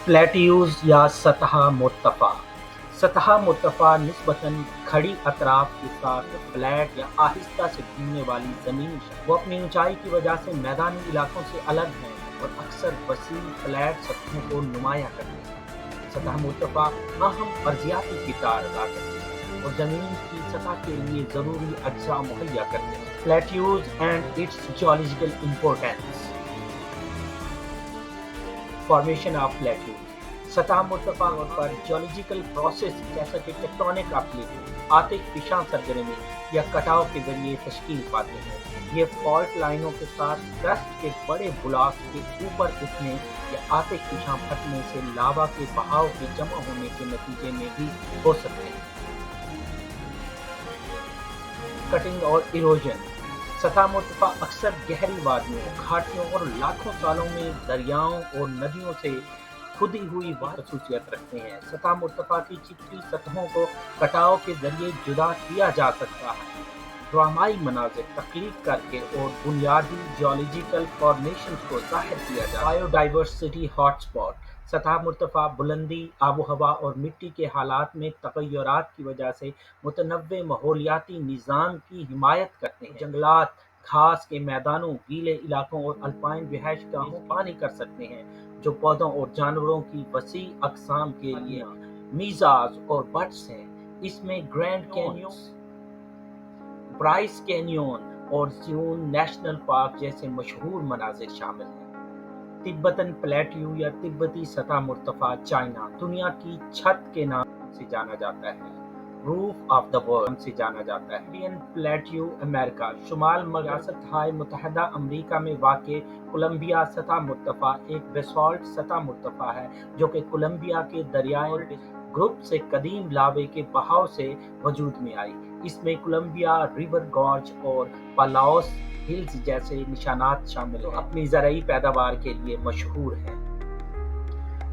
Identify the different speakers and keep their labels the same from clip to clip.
Speaker 1: Plateaus या सतह मुर्तफ़ा। सतह मुर्तफ़ा निस्बतन खड़ी अतराफ के साथ फ्लैट या आहिस्ता से घूमने वाली ज़मीन। वो अपनी ऊंचाई की वजह से मैदानी इलाकों से अलग हैं और अक्सर वसीع फ्लैट सतहों को नुमाया करते हैं। सतह मुर्तफ़ा अहम अर्जियाती किरदार अदा करते हैं और ज़मीन की सतह के लिए ज़रूरी अज्जा मुहैया करते हैं। Plateaus and it's geological importance. Formation of plateaus. सतह मुर्तफ़ा पर जियोलॉजिकल प्रोसेस जैसा कि टेक्टोनिक अपलिफ्ट, आतिश फिशां सरगर्मी या कटाव के जरिए तश्कील पाते हैं। ये फॉल्ट लाइनों के साथ क्रस्ट के बड़े ब्लॉक के ऊपर उठने या आतिश फिशां फटने से लावा के बहाव के जमा होने के नतीजे में भी हो सकते हैं। कटिंग और इरोजन। सतह मुर्तफ़ा अक्सर गहरी वादियों, घाटियों और लाखों सालों में दरियाओं और नदियों से खुदी हुई खसूसियत रखते हैं। सतह मुर्तफ़ा की चिकनी सतहों को कटाव के जरिए जुदा किया जा सकता है, ड्रामाई मनाज़िर तख्लीक करके और बुनियादी जियोलॉजिकल फॉर्मेशंस को ज़ाहिर किया जाता है। Biodiversity hotspot. सतह मुर्तफ़ा बुलंदी, आबो हवा और मिट्टी के हालात में तग़य्युरात की वजह से मुतनव्वे माहौलियाती निज़ाम की हिमायत करते हैं। जंगलात, घास के मैदानों, गीले इलाकों और अल्पाइन रिहायशगाहों पानी कर सकते हैं, जो पौधों और जानवरों की वसीع अक़साम के लिए मीज़ाज और बट्स हैं। इसमें ग्रैंड कैन्यन, ब्राइस कैन्यन और ज़ियून नेशनल पार्क जैसे मशहूर मनाज़िर शामिल हैं। तिब्बतन प्लेट्यू या तिब्बती सतह मुर्तफ़ा चाइना दुनिया की छत के नाम से जाना जाता है, रूफ ऑफ द वर्ल्ड से जाना जाता है। इंडियन प्लेट्यू अमेरिका, शुमाल रियासत-हाय मुत्तहिदा अमेरिका में वाक़ कोलंबिया सतह मुर्तफ़ा एक बेसाल्ट सतह मुर्तफ़ा है जो कि कोलंबिया के दरियाई ग्रुप से कदीम लावे के बहाव से वजूद में आई। इसमें कोलंबिया रिवर गॉर्ज और पालाओस हिल्स जैसे निशानात शामिल हैं। अपनी ज़राई पैदावार के लिए मशहूर है।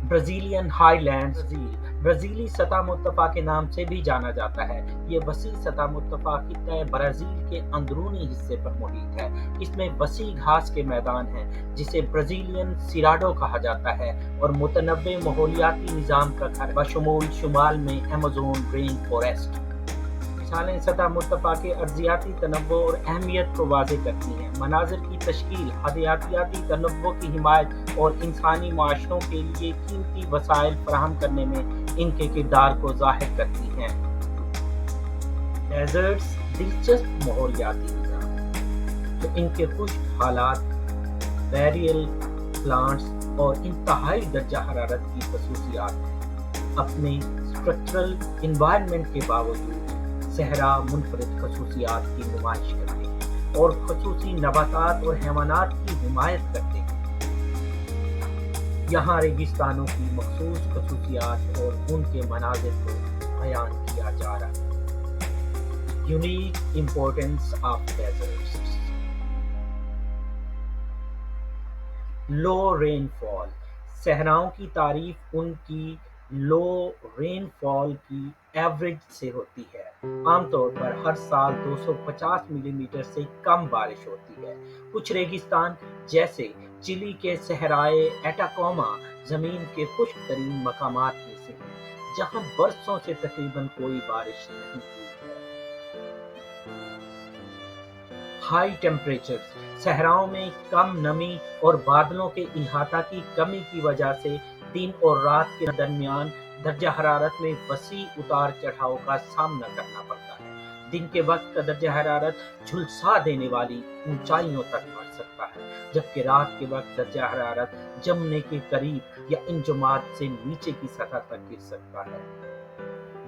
Speaker 1: ब्राज़ीलियन हाईलैंड्स ब्राज़ीली सतह मुर्तफ़ा के नाम से भी जाना जाता है। ये वसीع सतह मुर्तफ़ा खित्ता ब्राज़ील के अंदरूनी हिस्से पर मुहित है। इसमें वसीع घास के मैदान हैं जिसे ब्राज़ीलियन सिराडो कहा जाता है और मुतनव्वे माहौलियाती निज़ाम का घर, बशमूल शुमाल में अमेज़न रेन फॉरेस्ट। मिसालें सतह मुर्तफ़ा के अर्जियाती तनव्वुर और अहमियत को वाज़ेह करती हैं। मनाज़िर की तश्कील, हयातियाती तनव्वुर की हिमायत और इंसानी माशरों के लिए कीमती वसाइल फराहम करने में इनके किरदार को ज़ाहिर करती हैं। डेज़र्ट्स दिलचस्प माहौलियाती निज़ाम जो इनके खुश्क हालात, बैरियल प्लांट्स और इंतहाई दर्जा हरारत की खसूसियात हैं। अपने स्ट्रक्चरल इन्वायरमेंट के बावजूद सहरा मुनफरिद खसूसियात की नुमाइश करते हैं और खसूसी नबातात और हैवानात की हिमायत करते हैं। यहाँ रेगिस्तानों की मखसूस खसूसियात और उनके मनाज़िर को बयान किया जा रहा है। Unique importance of deserts. Low rainfall. सहराओं की तारीफ उनकी लो रेनफॉल की एवरेज से होती है। आमतौर पर हर साल 250 मिलीमीटर से कम बारिश होती है। कुछ रेगिस्तान जैसे चिली के सहराए एटाकोमा जमीन के खुश्क तरीन मकामात में से हैं जहां बरसों से तकरीबन कोई बारिश नहीं हुई है। High temperatures. सहराओं में कम नमी और बादलों के इहाता की कमी की वजह से दिन और रात के दरमियान दर्जा हरारत में वसीع उतार चढ़ाव का सामना करना पड़ता है। दिन के वक्त का दर्जा हरारत झुलसा देने वाली ऊंचाइयों तक बढ़ सकता है, जबकि रात के वक्त दर्जा हरारत जमने के करीब या इंजमाद से नीचे की सतह तक गिर सकता है।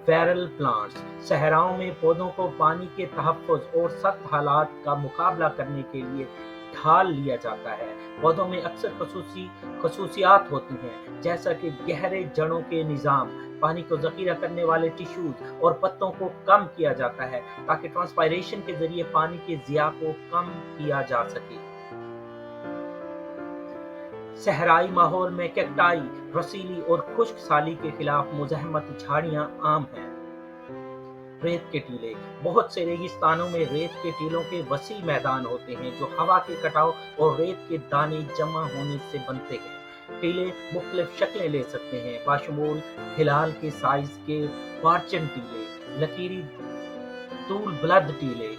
Speaker 1: Barrel plants. सहराओं में पौधों को पानी के तहफ़्फ़ुज़ और सख्त हालात का मुकाबला करने के लिए ढाल लिया जाता है। पौधों में अक्सर खसूसियात होती हैं जैसा कि गहरे जड़ों के निज़ाम, पानी को ज़ख़ीरा करने वाले टिश्यूज और पत्तों को कम किया जाता है ताकि ट्रांसपायरेशन के जरिए पानी के ज़िया को कम किया जा सके। सहराई माहौल में कैक्टाई, रसीली और खुश्क साली के खिलाफ मुज़ाहमत झाड़ियाँ आम हैं। रेत के टीले। बहुत से रेगिस्तानों में रेत के टीलों के वसीع मैदान होते हैं जो हवा के कटाव और रेत के दाने जमा होने से बनते हैं। टीले मुख्तलिफ शक्लें ले सकते हैं, बाशमूल हिलाल के साइज के फॉर्चून टीले, लकीरी तूल बुलंद टीले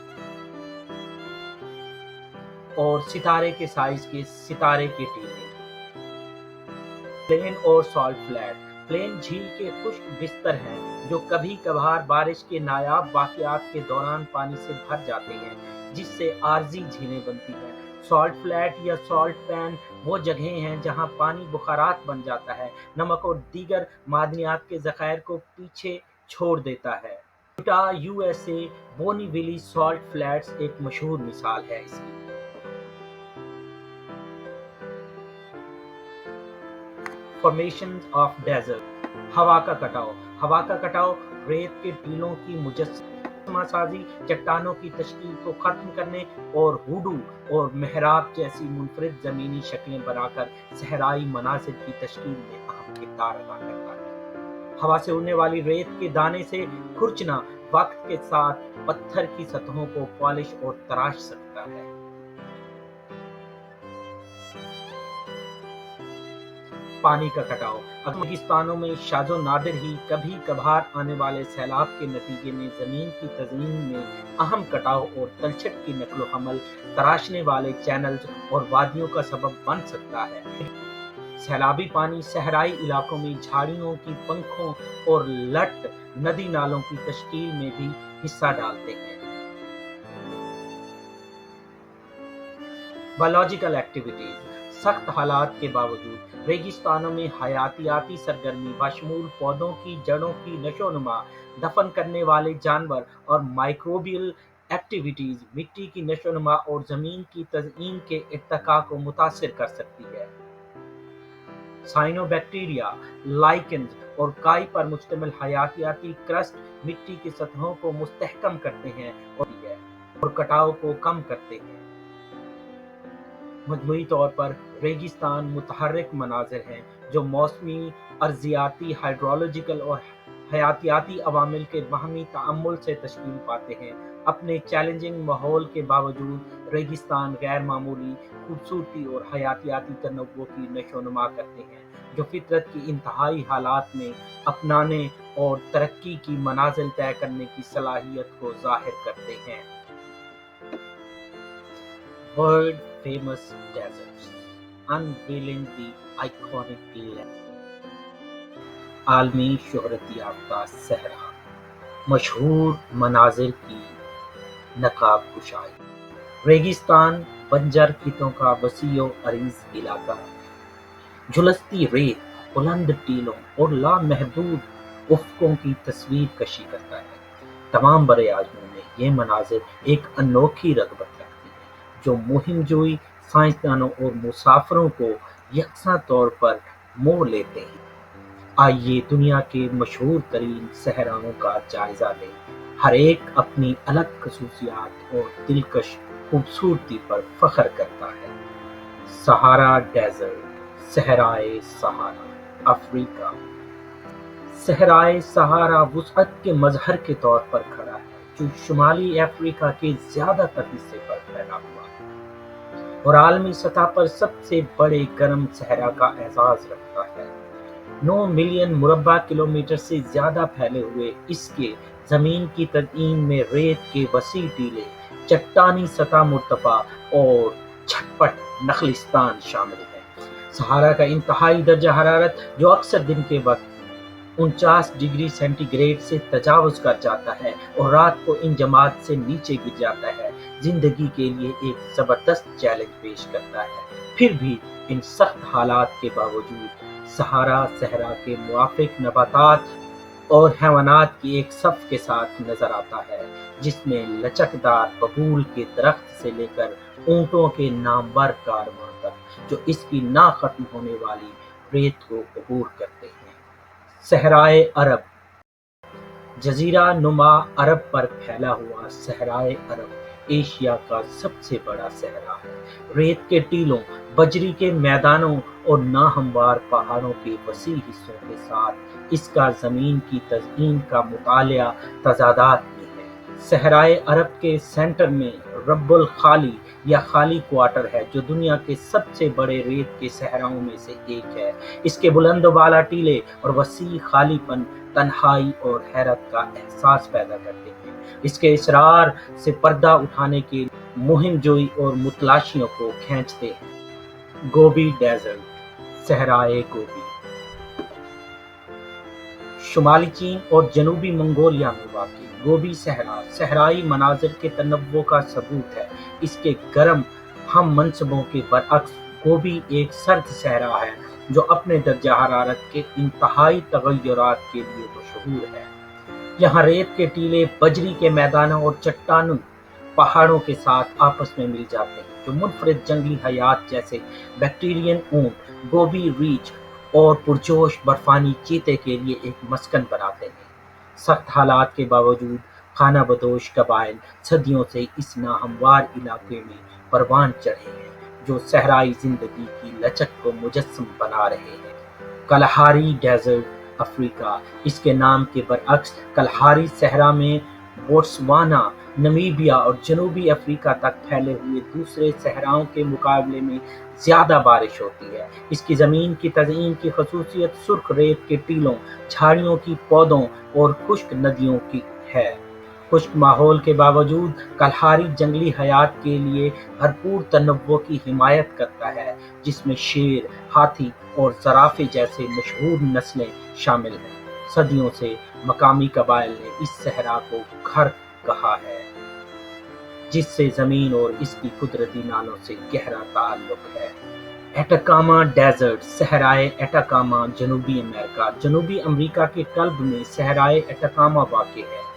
Speaker 1: और सितारे के साइज के सितारे के टीले। प्लेन और सॉल्ट फ्लैट। प्लेन झील के खुश्क बिस्तर हैं जो कभी कभार बारिश के नायाब वाक़यात के दौरान पानी से भर जाते हैं, जिससे आर्जी झीलें बनती हैं। सॉल्ट फ्लैट या सॉल्ट पैन वो जगहें हैं जहां पानी बुखारात बन जाता है, नमक और दीगर मादनियात के ज़खायर को पीछे छोड़ देता है। Utah USA Bonneville Salt Flats एक मशहूर मिसाल है इसकी। Formation of desert. हवा का कटाव। हवा का कटाव रेत के टीलों की मुजस्समा साजी, चट्टानों की तश्कील को खत्म करने और हुडू और मेहराब जैसी मुनफरिद ज़मीनी शक्लें बनाकर सहराई मनाजिर की तश्कील में अहम किरदार अदा करता है। हवा से उड़ने वाली रेत के दाने से खुरचना वक्त के साथ पत्थर की सतहों को पॉलिश और तराश सकता है। पानी का कटाव। रेगिस्तानों में शाजो नादिर ही कभी कभार आने वाले सैलाब के नतीजे में जमीन की तज़मीन में अहम कटाव और तलछट की नकलो हमल तराशने वाले चैनल्स और वादियों का सबब बन सकता है। सैलाबी पानी सहराई इलाकों में झाड़ियों की पंखों और लट नदी नालों की तश्कील में भी हिस्सा डालते हैं। Biological activities. सख्त हालात के बावजूद रेगिस्तानों में हयातियाती सरगर्मी बाशमूल पौधों की जड़ों की नशोनुमा, दफन करने वाले जानवर और माइक्रोबियल एक्टिविटीज मिट्टी की नशोनुमा और जमीन की तज़यीन के इर्तिका को मुतासिर कर सकती है। साइनोबैक्टीरिया, लाइकेंस और काई पर मुश्तमिल हयातियाती क्रस्ट मिट्टी की सतहों को मुस्तहकम करते हैं और कटाव को कम करते हैं। मजमूई तौर पर रेगिस्तान मुतहर्रिक मनाज़िर हैं जो मौसमी, अर्जियाती, हाइड्रोलॉजिकल और हयातियाती अवामिल के बाहमी ताअम्मुल से तश्कील पाते हैं। अपने चैलेंजिंग माहौल के बावजूद रेगिस्तान गैर मामूली खूबसूरती और हयातियाती तनव्वुर की नशोनुमा करते हैं, जो फितरत की इंतहाई हालात में अपनाने और तरक्की की मनाजिल तय करने की सलाहियत को ज़ाहिर करते हैं। World famous deserts unveiling the iconic land। आलमी शोहरत याफ्ता सहरा, मशहूर मनाजिर की नकाब कुशाई। रेगिस्तान बंजर खितों का वसीओ अरीज इलाका, झुलसती रेत, बुलंद टीलों और लामहदूद उफ़क़ों की तस्वीर कशी करता है। तमाम बरे आज़मों में ये मनाजिर एक अनोखी रग़बत रखती है जो मुहिमजोई साइंसदानों और मुसाफिरों को यकसा तौर पर मोह लेते हैं। आइए दुनिया के मशहूर तरीन सहराओं का जायजा लें। हर एक अपनी अलग खसूसियात और दिलकश खूबसूरती पर फख्र करता है। सहारा डेजर्ट, सहराए सहारा, अफ्रीका। सहराए सहारा वुसअत के मजहर के तौर पर खड़ा है जो शुमाली अफ्रीका के ज्यादातर हिस्से पर फैला हुआ है और आलमी सतह पर सबसे बड़े गर्म सहरा का एजाज रखता है। 9 मिलियन मुरब्बा किलोमीटर से ज्यादा फैले हुए इसके जमीन की तज़यीन में रेत के वसी टीले, चट्टानी सतह मुर्तफा और छटपट नखलिस्तान शामिल है। सहारा का इंतहाई दर्जा हरारत जो अक्सर दिन के वक्त 49 डिग्री सेंटीग्रेड से तजावुज़ कर जाता है और रात को इन जमात से नीचे गिर जाता है, जिंदगी के लिए एक ज़बरदस्त चैलेंज पेश करता है। फिर भी इन सख्त हालात के बावजूद सहारा सहरा के मुआफिक नबातात और हैवानात की एक सफ़ के साथ नजर आता है, जिसमें लचकदार बबूल के दरख्त से लेकर ऊँटों के नामवर कारवां तक जो इसकी ना खत्म होने वाली रेत को अबूर करते हैं। सहराए अरब, जजीरा नुमा अरब पर फैला हुआ सहराए अरब एशिया का सबसे बड़ा सहरा है। रेत के टीलों, बजरी के मैदानों और नाहमवार पहाड़ों के वसी हिस्सों के साथ इसका जमीन की तज़यीन का मुतालिया तजादात में है। सहराए अरब के सेंटर में रब्बुल खाली या खाली क्वार्टर है, जो दुनिया के सबसे बड़े रेत के सहराओं में से एक है। इसके बुलंद वाला टीले और वसी खालीपन तन्हाई और हैरत का एहसास पैदा करते हैं। इसके इसरार से पर्दा उठाने के मुहिम जोई और मुतलाशियों को खींचते हैं। गोबी डेजर्ट, सहराए गोबी शुमाली चीन और जनूबी मंगोलिया में वाक़ गोबी सहरा सहराई मनाजिर के तनव्वुर का सबूत है। इसके गर्म हम मनसबों के बरअक्स गोबी एक सर्द सहरा है जो अपने दर्जा हरारत के इंतहाई तगय्युरात के लिए मशहूर है। यहाँ रेत के टीले बजरी के मैदानों और चट्टानों पहाड़ों के साथ आपस में मिल जाते हैं, जो मुनफरिद जंगली हयात जैसे बैक्टीरियन ऊंट, गोबी रीछ और पुरजोश बर्फानी चीते के लिए एक मस्कन बनाते हैं। सख्त हालात के बावजूद खाना बदोश कबाइल सदियों से इस नाहमवार इलाके में परवान चढ़े हैं, जो सहराई जिंदगी की लचक को मुजस्सम बना रहे हैं। कलहारी डेजर्ट अफ्रीका, इसके नाम के बरअक्स कलहारी सहरा में बोट्सवाना, नमीबिया और जनूबी अफ्रीका तक फैले हुए दूसरे सहराओं के मुकाबले में ज्यादा बारिश होती है। इसकी जमीन की तज़यीन की खसूसियत सुर्ख रेत के टीलों, झाड़ियों की पौधों और खुश्क नदियों की है। खुश्क माहौल के बावजूद कलहारी जंगली हयात के लिए भरपूर तनव्वुर की हिमायत करता है, जिसमें शेर, हाथी और ज़राफ़े जैसे मशहूर नस्लें शामिल हैं। सदियों से मकामी कबाइल ने इस सहरा को घर कहा है, जिससे जमीन और इसकी कुदरती नालों से गहरा ताल्लुक है। एटाकामा डेजर्ट, सहराए एटाकामा जनूबी अमेरिका, जनूबी अमेरिका के कल्ब में सहराए एटाकामा वाक़ है,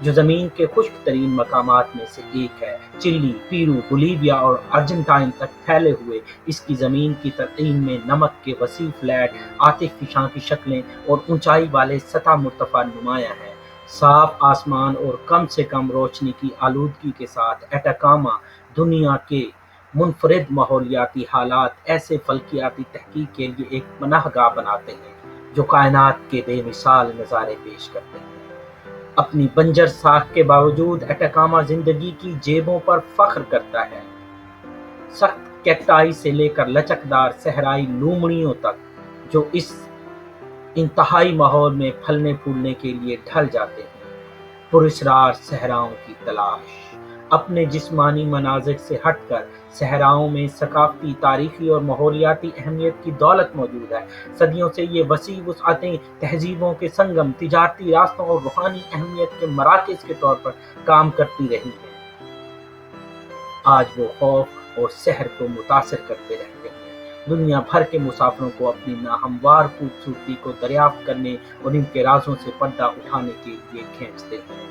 Speaker 1: जो जमीन के खुश्क तरीन मकामात में से एक है। चिली, पीरू, बोलीविया और अर्जेंटाइन तक फैले हुए इसकी जमीन की तज़यीन में नमक के वसी फ्लैट, आतिश फिशां की शक्लें और ऊंचाई वाले सतह मुर्तफा नुमायां हैं। साफ आसमान और कम से कम रोशनी की आलूदगी के साथ एटाकामा दुनिया के मुनफरिद माहौलियाती हालात ऐसे फल्कियाती तहकीक के लिए एक पनाहगाह बनाते हैं, जो कायनात के बेमिसाल नज़ारे पेश करते हैं। अपनी बंजर साख के बावजूद एटाकामा जिंदगी की जेबों पर फख्र करता है। सख्त कैक्टाई से लेकर लचकदार सहराई लूमड़ियों तक, जो इस इंतहाई माहौल में फलने फूलने के लिए ढल जाते हैं। पुरस्रार सहराओं की तलाश, अपने जिस्मानी मनाजिर से हटकर सहराओं में सकाफती, तारीखी और माहौलियाती अहमियत की दौलत मौजूद है। सदियों से ये वसी वुसअतें तहजीबों के संगम, तिजारती रास्तों और रूहानी अहमियत के मराकज़ के तौर पर काम करती रही हैं। आज वो खौफ और सहर को मुतासिर करते रहते हैं, दुनिया भर के मुसाफिरों को अपनी नाहमवार खूबसूरती को दरियाफ्त करने और इनके राजों से पर्दा उठाने के लिए खींचते हैं।